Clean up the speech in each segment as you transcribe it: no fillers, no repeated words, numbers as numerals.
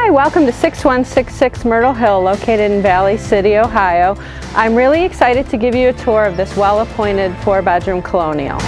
Hi, welcome to 6166 Myrtle Hill, located in Valley City, Ohio. I'm really excited to give you a tour of this well-appointed 4-bedroom colonial.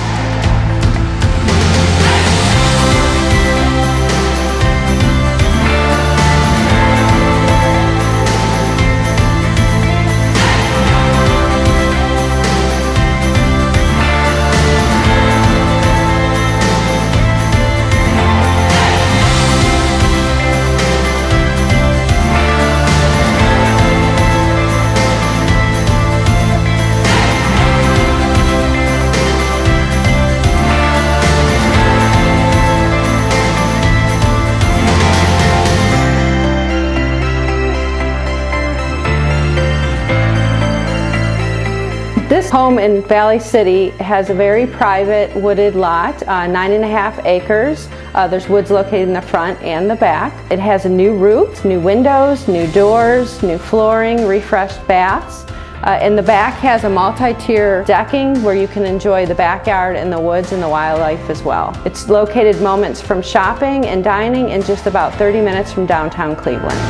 This home in Valley City has a very private wooded lot, 9.5 acres. There's woods located in the front and the back. It has a new roof, new windows, new doors, new flooring, refreshed baths. And the back has a multi-tier decking where you can enjoy the backyard and the woods and the wildlife as well. It's located moments from shopping and dining and just about 30 minutes from downtown Cleveland.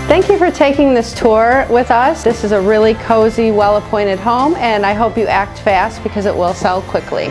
Thank you for taking this tour with us. This is a really cozy, well-appointed home, and I hope you act fast because it will sell quickly.